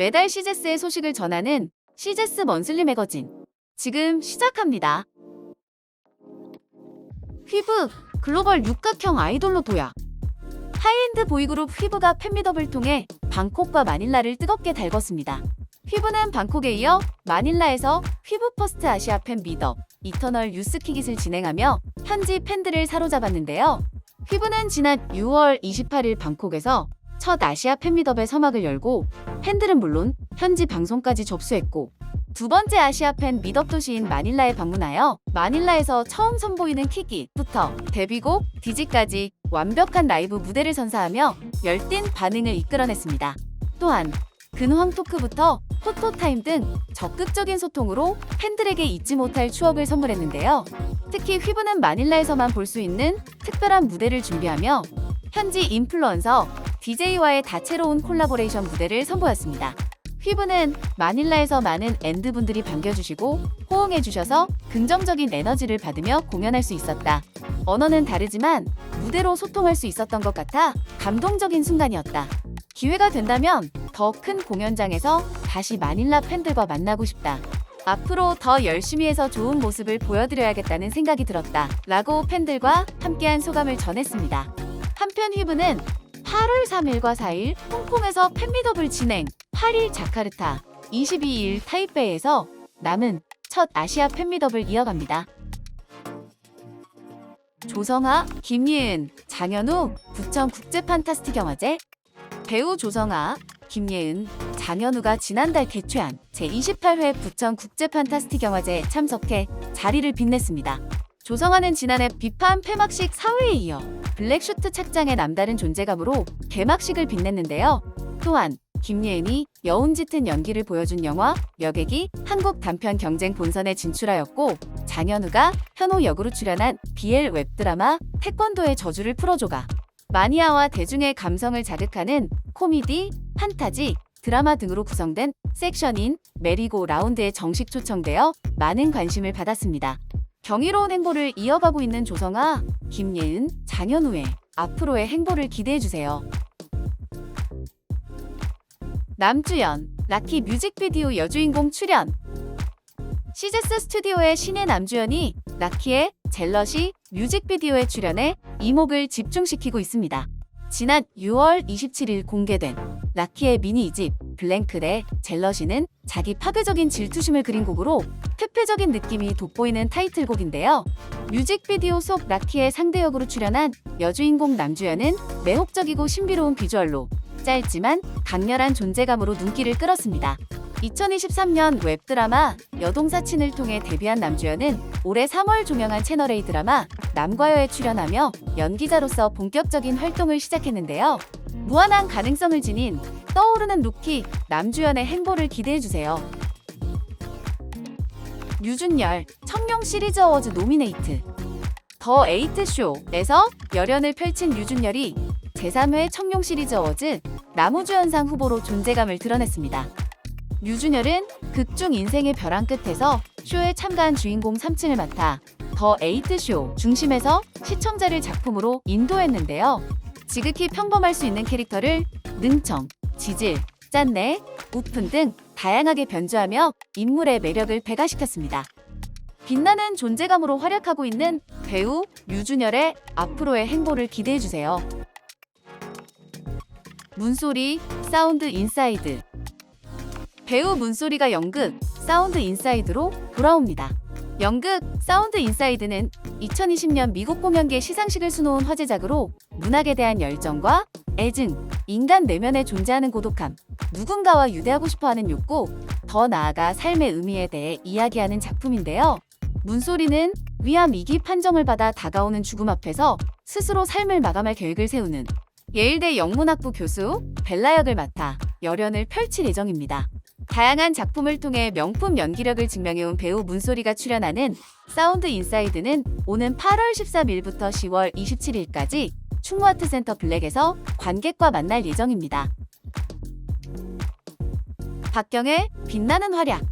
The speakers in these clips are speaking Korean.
매달 시제스의 소식을 전하는 시제스 먼슬리 매거진. 지금 시작합니다. 휘브, 글로벌 육각형 아이돌로 도약. 하이엔드 보이그룹 휘브가 팬미더를 통해 방콕과 마닐라를 뜨겁게 달궜습니다. 휘브는 방콕에 이어 마닐라에서 휘브 퍼스트 아시아 팬 미더 이터널 유스킥잇을 진행하며 현지 팬들을 사로잡았는데요. 휘브는 지난 6월 28일 방콕에서 첫 아시아 팬미더의 서막을 열고 팬들은 물론 현지 방송까지 접수했고, 두 번째 아시아 팬 미덕 도시인 마닐라에 방문하여 마닐라에서 처음 선보이는 킥잇부터 데뷔곡 디지까지 완벽한 라이브 무대를 선사하며 열띤 반응을 이끌어냈습니다. 또한 근황 토크부터 포토타임 등 적극적인 소통으로 팬들에게 잊지 못할 추억을 선물했는데요. 특히 휘브는 마닐라에서만 볼 수 있는 특별한 무대를 준비하며 현지 인플루언서 DJ와의 다채로운 콜라보레이션 무대를 선보였습니다. 휘브는 마닐라에서 많은 앤드분들이 반겨주시고 호응해주셔서 긍정적인 에너지를 받으며 공연할 수 있었다. 언어는 다르지만 무대로 소통할 수 있었던 것 같아 감동적인 순간이었다. 기회가 된다면 더 큰 공연장에서 다시 마닐라 팬들과 만나고 싶다. 앞으로 더 열심히 해서 좋은 모습을 보여드려야겠다는 생각이 들었다. 라고 팬들과 함께한 소감을 전했습니다. 한편 휘브는 8월 3일과 4일 홍콩에서 팬미더블 진행, 8일 자카르타, 22일 타이베이에서 남은 첫 아시아 팬미더블 이어갑니다. 조성아, 김예은, 장현우 부천 국제 판타스틱 영화제. 배우 조성아, 김예은, 장현우가 지난달 개최한 제28회 부천 국제 판타스틱 영화제에 참석해 자리를 빛냈습니다. 조성아는 지난해 비판 폐막식 4회에 이어 블랙슈트 착장의 남다른 존재감으로 개막식을 빛냈는데요. 또한 김예은이 여운 짙은 연기를 보여준 영화 여객이 한국 단편 경쟁 본선에 진출하였고, 장현우가 현호 역으로 출연한 BL 웹드라마 태권도의 저주를 풀어줘가 마니아와 대중의 감성을 자극하는 코미디, 판타지, 드라마 등으로 구성된 섹션인 메리고 라운드에 정식 초청되어 많은 관심을 받았습니다. 경이로운 행보를 이어가고 있는 조성아, 김예은, 장현우의 앞으로의 행보를 기대해주세요. 남주연, 라키 뮤직비디오 여주인공 출연. 시제스 스튜디오의 신의 남주연이 라키의 젤러시 뮤직비디오에 출연해 이목을 집중시키고 있습니다. 지난 6월 27일 공개된 라키의 미니 2집 블랭크의 젤러시는 자기 파괴적인 질투심을 그린 곡으로 퇴폐적인 느낌이 돋보이는 타이틀곡인데요. 뮤직비디오 속 라키의 상대 역으로 출연한 여주인공 남주연은 매혹적이고 신비로운 비주얼로 짧지만 강렬한 존재감으로 눈길을 끌었습니다. 2023년 웹드라마 여동사친을 통해 데뷔한 남주연은 올해 3월 종영한 채널A 드라마 남과여에 출연하며 연기자로서 본격적인 활동을 시작했는데요. 무한한 가능성을 지닌 떠오르는 루키 남주연의 행보를 기대해주세요. 류준열, 청룡 시리즈 어워즈 노미네이트. 더 에이트 쇼에서 열연을 펼친 류준열이 제3회 청룡 시리즈 어워즈 나무주연상 후보로 존재감을 드러냈습니다. 류준열은 극중 인생의 벼랑 끝에서 쇼에 참가한 주인공 3층을 맡아 더 에이트 쇼 중심에서 시청자를 작품으로 인도했는데요. 지극히 평범할 수 있는 캐릭터를 능청, 지질, 짠내, 우픈 등 다양하게 변주하며 인물의 매력을 배가시켰습니다. 빛나는 존재감으로 활약하고 있는 배우 류준열의 앞으로의 행보를 기대해주세요. 문소리, 사운드 인사이드. 배우 문소리가 연극 사운드 인사이드로 돌아옵니다. 연극 사운드 인사이드는 2020년 미국 공연계 시상식을 수놓은 화제작으로 문학에 대한 열정과 애증, 인간 내면에 존재하는 고독함, 누군가와 유대하고 싶어하는 욕구, 더 나아가 삶의 의미에 대해 이야기하는 작품인데요. 문소리는 위암 2기 판정을 받아 다가오는 죽음 앞에서 스스로 삶을 마감할 계획을 세우는 예일대 영문학부 교수 벨라 역을 맡아 열연을 펼칠 예정입니다. 다양한 작품을 통해 명품 연기력을 증명해온 배우 문소리가 출연하는 사운드 인사이드는 오는 8월 13일부터 10월 27일까지 충무아트센터 블랙에서 관객과 만날 예정입니다. 박경혜, 빛나는 활약.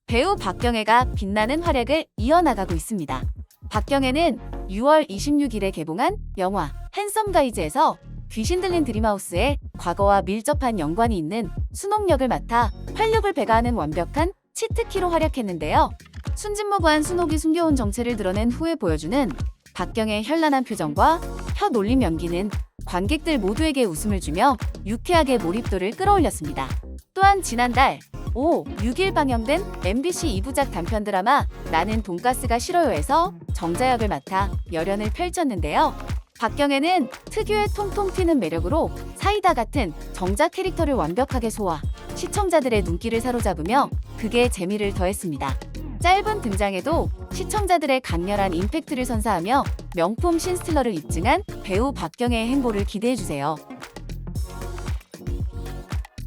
배우 박경혜가 빛나는 활약을 이어나가고 있습니다. 박경혜는 6월 26일에 개봉한 영화 핸섬 가이즈에서 귀신 들린 드림하우스의 과거와 밀접한 연관이 있는 순옥 역을 맡아 활력을 배가하는 완벽한 치트키로 활약했는데요. 순진무구한 순옥이 숨겨온 정체를 드러낸 후에 보여주는 박경의 현란한 표정과 혀 놀림 연기는 관객들 모두에게 웃음을 주며 유쾌하게 몰입도를 끌어올렸습니다. 또한 지난달 5, 6일 방영된 MBC 2부작 단편 드라마 나는 돈가스가 싫어요에서 정자 역을 맡아 열연을 펼쳤는데요. 박경애는 특유의 통통 튀는 매력으로 사이다 같은 정자 캐릭터를 완벽하게 소화, 시청자들의 눈길을 사로잡으며 극의 재미를 더했습니다. 짧은 등장에도 시청자들의 강렬한 임팩트를 선사하며 명품 신스틸러를 입증한 배우 박경애의 행보를 기대해주세요.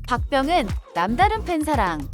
박병은 남다른 팬사랑.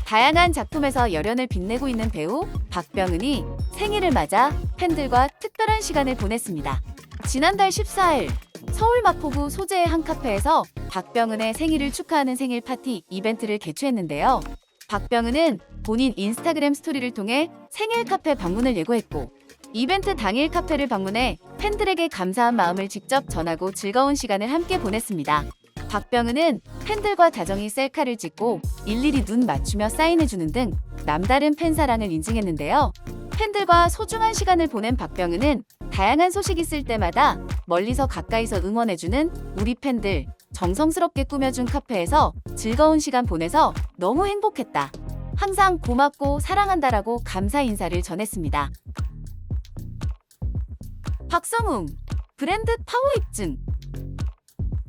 다양한 작품에서 열연을 빛내고 있는 배우 박병은이 생일을 맞아 팬들과 특별한 시간을 보냈습니다. 지난달 14일 서울 마포구 소재의 한 카페에서 박병은의 생일을 축하하는 생일 파티 이벤트를 개최했는데요. 박병은은 본인 인스타그램 스토리를 통해 생일 카페 방문을 예고했고 이벤트 당일 카페를 방문해 팬들에게 감사한 마음을 직접 전하고 즐거운 시간을 함께 보냈습니다. 박병은은 팬들과 다정히 셀카를 찍고 일일이 눈 맞추며 사인해주는 등 남다른 팬사랑을 인증했는데요. 팬들과 소중한 시간을 보낸 박병은은 다양한 소식 있을 때마다 멀리서 가까이서 응원해주는 우리 팬들, 정성스럽게 꾸며준 카페에서 즐거운 시간 보내서 너무 행복했다. 항상 고맙고 사랑한다라고 감사 인사를 전했습니다. 박성웅, 브랜드 파워 입증.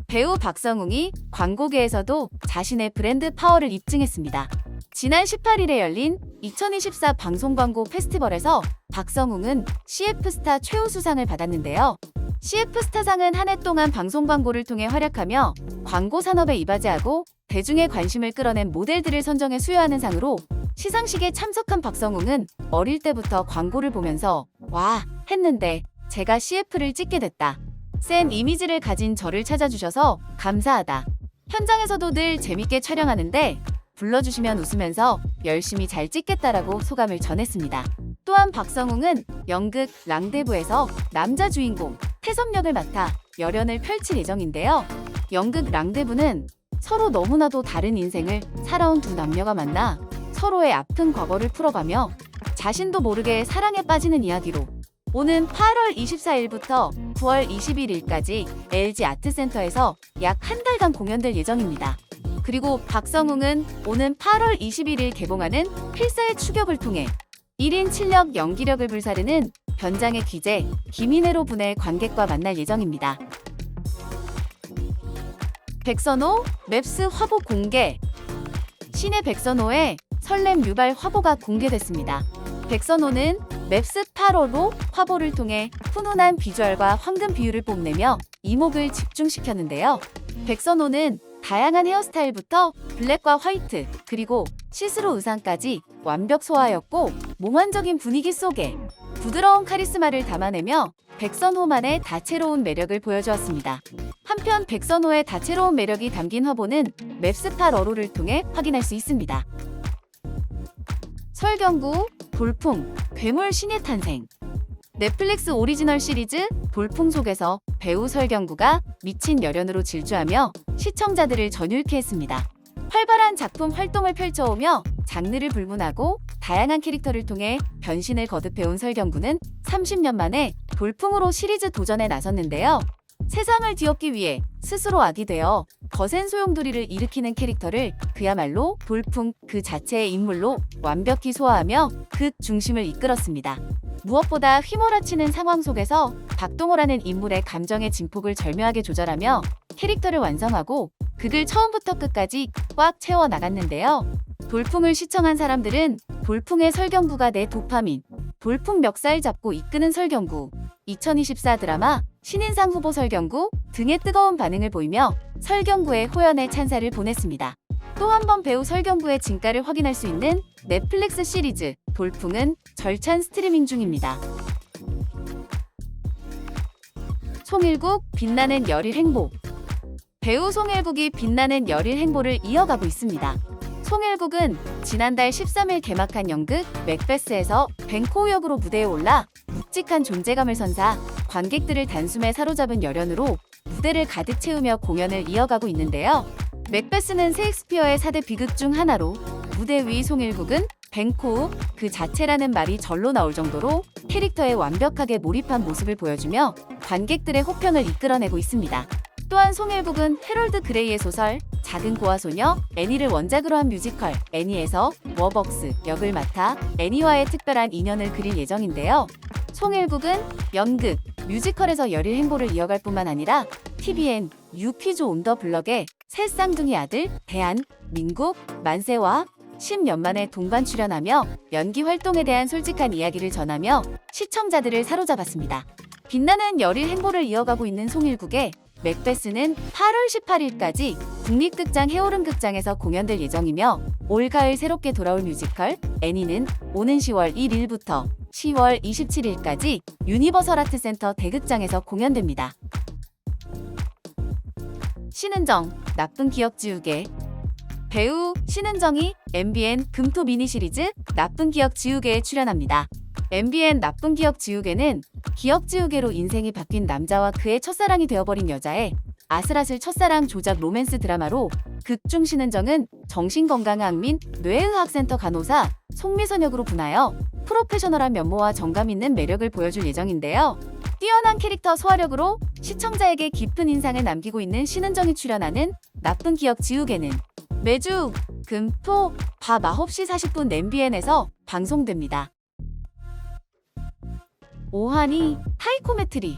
배우 박성웅이 광고계에서도 자신의 브랜드 파워를 입증했습니다. 지난 18일에 열린 2024 방송광고 페스티벌에서 박성웅은 CF스타 최우수상을 받았는데요. CF스타상은 한 해 동안 방송광고를 통해 활약하며 광고 산업에 이바지하고 대중의 관심을 끌어낸 모델들을 선정해 수여하는 상으로 시상식에 참석한 박성웅은 어릴 때부터 광고를 보면서 와 했는데 제가 CF를 찍게 됐다. 센 이미지를 가진 저를 찾아주셔서 감사하다. 현장에서도 늘 재밌게 촬영하는데 불러주시면 웃으면서 열심히 잘 찍겠다라고 소감을 전했습니다. 또한 박성웅은 연극 랑데부에서 남자 주인공 태섭 역을 맡아 열연을 펼칠 예정인데요. 연극 랑데부는 서로 너무나도 다른 인생을 살아온 두 남녀가 만나 서로의 아픈 과거를 풀어가며 자신도 모르게 사랑에 빠지는 이야기로 오는 8월 24일부터 9월 21일까지 LG 아트센터에서 약 한 달간 공연될 예정입니다. 그리고 박성웅은 오는 8월 21일 개봉하는 필사의 추격을 통해 1인 7력 연기력을 불사르는 변장의 귀재 김인혜로 분해 관객과 만날 예정입니다. 백선호 맵스 화보 공개. 신의 백선호의 설렘 유발 화보가 공개됐습니다. 백선호는 맵스 8호로 화보를 통해 훈훈한 비주얼과 황금 비율을 뽐내며 이목을 집중시켰는데요. 백선호는 다양한 헤어스타일부터 블랙과 화이트 그리고 시스루 의상까지 완벽 소화하였고 몽환적인 분위기 속에 부드러운 카리스마를 담아내며 백선호만의 다채로운 매력을 보여주었습니다. 한편 백선호의 다채로운 매력이 담긴 화보는 맵스8 어로를 통해 확인할 수 있습니다. 설경구, 돌풍, 괴물 신의 탄생. 넷플릭스 오리지널 시리즈 돌풍 속에서 배우 설경구가 미친 열연으로 질주하며 시청자들을 전율케 했습니다. 활발한 작품 활동을 펼쳐오며 장르를 불문하고 다양한 캐릭터를 통해 변신을 거듭해온 설경구는 30년 만에 돌풍으로 시리즈 도전에 나섰는데요. 세상을 뒤엎기 위해 스스로 악이 되어 거센 소용돌이를 일으키는 캐릭터를 그야말로 돌풍 그 자체의 인물로 완벽히 소화하며 극 중심을 이끌었습니다. 무엇보다 휘몰아치는 상황 속에서 박동호라는 인물의 감정의 진폭을 절묘하게 조절하며 캐릭터를 완성하고 극을 처음부터 끝까지 꽉 채워 나갔는데요. 돌풍을 시청한 사람들은 돌풍의 설경구가 내 도파민, 돌풍 멱살 잡고 이끄는 설경구, 2024 드라마 신인상 후보 설경구 등의 뜨거운 반응을 보이며 설경구의 호연의 찬사를 보냈습니다. 또 한 번 배우 설경구의 진가를 확인할 수 있는 넷플릭스 시리즈 돌풍은 절찬 스트리밍 중입니다. 송일국 빛나는 열일 행보. 배우 송일국이 빛나는 열일 행보를 이어가고 있습니다. 송일국은 지난달 13일 개막한 연극 맥베스에서 벤코우 역으로 무대에 올라 묵직한 존재감을 선사 관객들을 단숨에 사로잡은 열연으로 무대를 가득 채우며 공연을 이어가고 있는데요. 맥베스는 셰익스피어의 4대 비극 중 하나로 무대 위 송일국은 뱅코우 그 자체라는 말이 절로 나올 정도로 캐릭터에 완벽하게 몰입한 모습을 보여주며 관객들의 호평을 이끌어내고 있습니다. 또한 송일국은 해롤드 그레이의 소설 작은 고아 소녀 애니를 원작으로 한 뮤지컬 애니에서 워벅스 역을 맡아 애니와의 특별한 인연을 그릴 예정인데요. 송일국은 연극, 뮤지컬에서 열일 행보를 이어갈 뿐만 아니라 TVN 유퀴즈 온 더 블럭의 새 쌍둥이 아들 대한, 민국, 만세와 10년 만에 동반 출연하며 연기 활동에 대한 솔직한 이야기를 전하며 시청자들을 사로잡았습니다. 빛나는 열일 행보를 이어가고 있는 송일국의 맥베스는 8월 18일까지 국립극장 해오름극장에서 공연될 예정이며 올가을 새롭게 돌아올 뮤지컬 애니는 오는 10월 1일부터 10월 27일까지 유니버설 아트센터 대극장에서 공연됩니다. 신은정, 나쁜 기억 지우개. 배우 신은정이 MBN 금토 미니 시리즈 나쁜 기억 지우개에 출연합니다. MBN 나쁜 기억 지우개는 기억 지우개로 인생이 바뀐 남자와 그의 첫사랑이 되어버린 여자의 아슬아슬 첫사랑 조작 로맨스 드라마로 극중 신은정은 정신건강학 및 뇌의학센터 간호사 송미선 역으로 분하여 프로페셔널한 면모와 정감 있는 매력을 보여줄 예정인데요. 뛰어난 캐릭터 소화력으로 시청자에게 깊은 인상을 남기고 있는 신은정이 출연하는 나쁜 기억 지우개는 매주 금, 토, 밤 9시 40분 MBN에서 방송됩니다. 오하니 타이코메트리.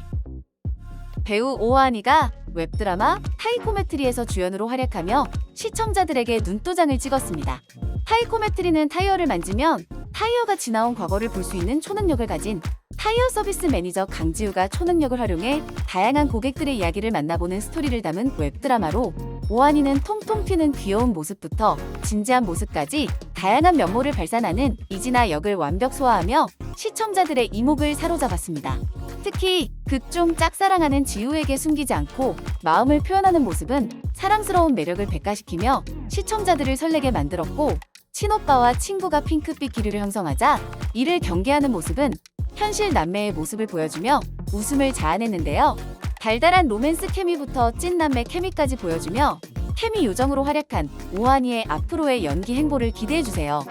배우 오하니가 웹드라마 타이코메트리에서 주연으로 활약하며 시청자들에게 눈도장을 찍었습니다. 타이코메트리는 타이어를 만지면 타이어가 지나온 과거를 볼 수 있는 초능력을 가진 타이어 서비스 매니저 강지우가 초능력을 활용해 다양한 고객들의 이야기를 만나보는 스토리를 담은 웹드라마로 오하니는 통통 튀는 귀여운 모습부터 진지한 모습까지 다양한 면모를 발산하는 이진아 역을 완벽 소화하며 시청자들의 이목을 사로잡았습니다. 특히 극중 짝사랑하는 지우에게 숨기지 않고 마음을 표현하는 모습은 사랑스러운 매력을 백가시키며 시청자들을 설레게 만들었고, 친오빠와 친구가 핑크빛 기류를 형성하자 이를 경계하는 모습은 현실 남매의 모습을 보여주며 웃음을 자아냈는데요. 달달한 로맨스 케미부터 찐 남매 케미까지 보여주며 케미 요정으로 활약한 오하니의 앞으로의 연기 행보를 기대해주세요.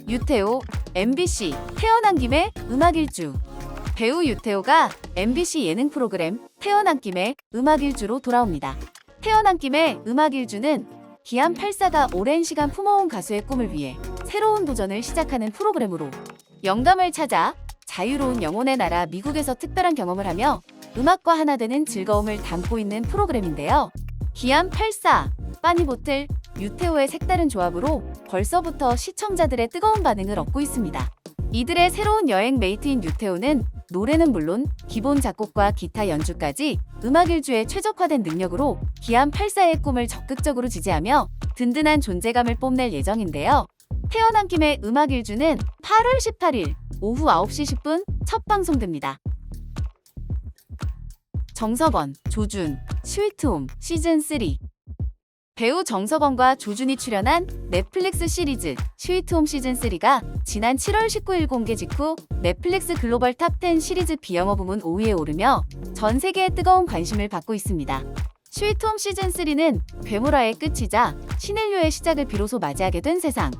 유태오, MBC 태어난 김에 음악일주. 배우 유태오가 MBC 예능 프로그램 태어난 김에 음악일주로 돌아옵니다. 태어난 김에 음악일주는 기안 84가 오랜 시간 품어온 가수의 꿈을 위해 새로운 도전을 시작하는 프로그램으로 영감을 찾아 자유로운 영혼의 나라 미국에서 특별한 경험을 하며 음악과 하나 되는 즐거움을 담고 있는 프로그램인데요. 기안 84, 빠니보틀, 유태오의 색다른 조합으로 벌써부터 시청자들의 뜨거운 반응을 얻고 있습니다. 이들의 새로운 여행 메이트인 유태오는 노래는 물론 기본 작곡과 기타 연주까지 음악일주에 최적화된 능력으로 기안 84의 꿈을 적극적으로 지지하며 든든한 존재감을 뽐낼 예정인데요. 태어난 김에 음악일주는 8월 18일 오후 9시 10분 첫 방송됩니다. 정석원, 조준, 스위트홈 시즌3. 배우 정석원과 조준이 출연한 넷플릭스 시리즈 스위트홈 시즌3가 지난 7월 19일 공개 직후 넷플릭스 글로벌 탑10 시리즈 비영어 부문 5위에 오르며 전 세계의 뜨거운 관심을 받고 있습니다. 스위트홈 시즌3는 괴물화의 끝이자 신인류의 시작을 비로소 맞이하게 된 세상.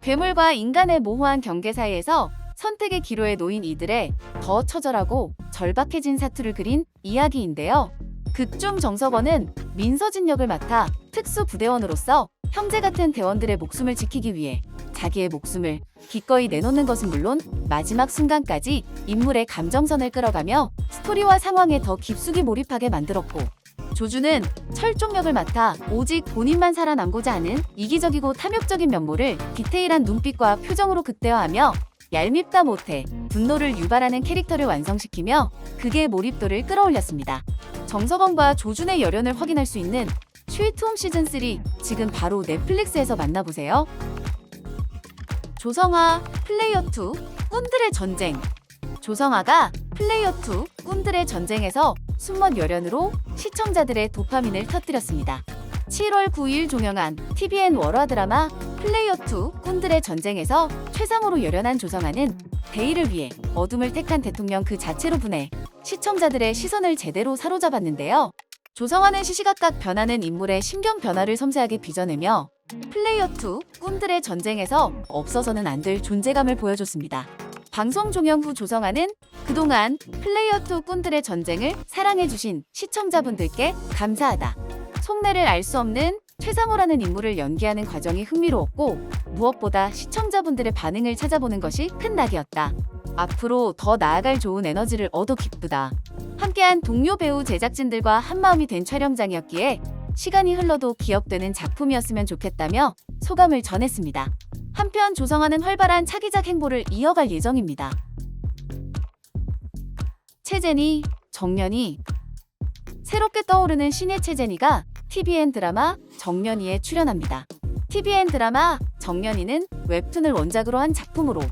괴물과 인간의 모호한 경계 사이에서 선택의 기로에 놓인 이들의 더 처절하고 절박해진 사투를 그린 이야기인데요. 극중 정석원은 민서진 역을 맡아 특수부대원으로서 형제 같은 대원들의 목숨을 지키기 위해 자기의 목숨을 기꺼이 내놓는 것은 물론 마지막 순간까지 인물의 감정선을 끌어가며 스토리와 상황에 더 깊숙이 몰입하게 만들었고, 조준은 철종 역을 맡아 오직 본인만 살아남고자 하는 이기적이고 탐욕적인 면모를 디테일한 눈빛과 표정으로 극대화하며 얄밉다 못해 분노를 유발하는 캐릭터를 완성시키며 극의 몰입도를 끌어올렸습니다. 정석원과 조준의 열연을 확인할 수 있는 스위트홈 시즌3 지금 바로 넷플릭스에서 만나보세요. 조성아, 플레이어2, 꾼들의 전쟁. 조성아가 플레이어2, 꾼들의 전쟁에서 숨먼 열연으로 시청자들의 도파민을 터뜨렸습니다. 7월 9일 종영한 TVN 월화 드라마 플레이어2, 꾼들의 전쟁에서 최상으로 열연한 조성아는 대의를 위해 어둠을 택한 대통령 그 자체로 분해 시청자들의 시선을 제대로 사로잡았는데요. 조성환은 시시각각 변하는 인물의 심경 변화를 섬세하게 빚어내며 플레이어 2 꿈들의 전쟁에서 없어서는 안 될 존재감을 보여줬습니다. 방송 종영 후 조성환은 그동안 플레이어 2 꿈들의 전쟁을 사랑해주신 시청자분들께 감사하다. 속내를 알 수 없는 최상호라는 인물을 연기하는 과정이 흥미로웠고 무엇보다 시청자분들의 반응을 찾아보는 것이 큰 낙이었다. 앞으로 더 나아갈 좋은 에너지를 얻어 기쁘다. 함께한 동료 배우 제작진들과 한마음이 된 촬영장이었기에 시간이 흘러도 기억되는 작품이었으면 좋겠다며 소감을 전했습니다. 한편 조성환은 활발한 차기작 행보를 이어갈 예정입니다. 최재니, 정연이. 새롭게 떠오르는 신예 최재니가 TVN 드라마 정연이에 출연합니다. TVN 드라마 정연이는 웹툰을 원작으로 한 작품으로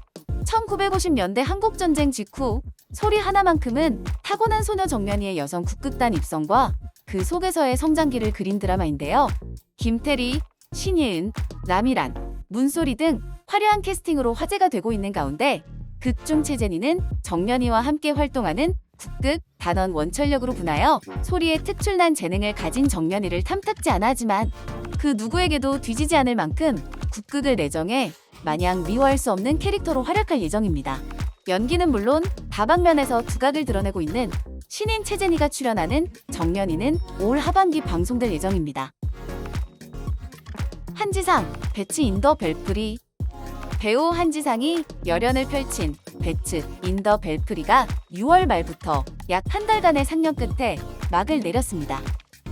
1950년대 한국전쟁 직후 소리 하나만큼은 타고난 소녀 정연이의 여성 국극단 입성과 그 속에서의 성장기를 그린 드라마인데요. 김태리, 신예은, 남이란, 문소리 등 화려한 캐스팅으로 화제가 되고 있는 가운데 극중 최재니는 정연이와 함께 활동하는 국극 단원 원철역으로 분하여 소리의 특출난 재능을 가진 정연이를 탐탁지 않아 하지만 그 누구에게도 뒤지지 않을 만큼 국극을 내정해 마냥 미워할 수 없는 캐릭터로 활약할 예정입니다. 연기는 물론 다방면에서 두각을 드러내고 있는 신인 최재니가 출연하는 정연이는 올 하반기 방송될 예정입니다. 한지상, 배츠 인더 벨프리. 배우 한지상이 열연을 펼친 배츠 인더 벨프리가 6월 말부터 약 한 달간의 상영 끝에 막을 내렸습니다.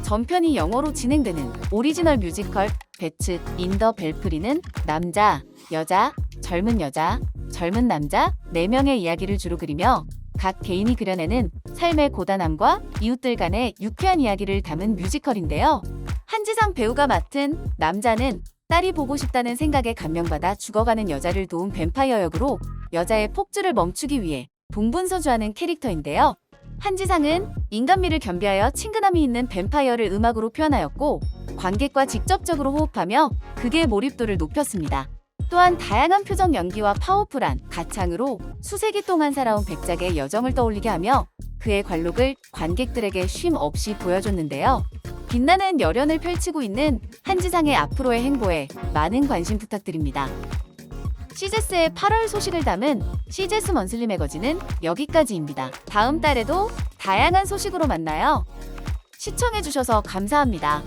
전편이 영어로 진행되는 오리지널 뮤지컬 배츠 인더 벨프리는 남자, 여자, 젊은 남자 4명의 이야기를 주로 그리며 각 개인이 그려내는 삶의 고단함과 이웃들 간의 유쾌한 이야기를 담은 뮤지컬인데요. 한지상 배우가 맡은 남자는 딸이 보고 싶다는 생각에 감명받아 죽어가는 여자를 도운 뱀파이어 역으로 여자의 폭주를 멈추기 위해 동분서주하는 캐릭터인데요. 한지상은 인간미를 겸비하여 친근함이 있는 뱀파이어를 음악으로 표현하였고 관객과 직접적으로 호흡하며 극의 몰입도를 높였습니다. 또한 다양한 표정 연기와 파워풀한 가창으로 수세기 동안 살아온 백작의 여정을 떠올리게 하며 그의 관록을 관객들에게 쉼 없이 보여줬는데요. 빛나는 열연을 펼치고 있는 한지상의 앞으로의 행보에 많은 관심 부탁드립니다. 시제스의 8월 소식을 담은 시제스 먼슬리 매거진은 여기까지입니다. 다음 달에도 다양한 소식으로 만나요. 시청해주셔서 감사합니다.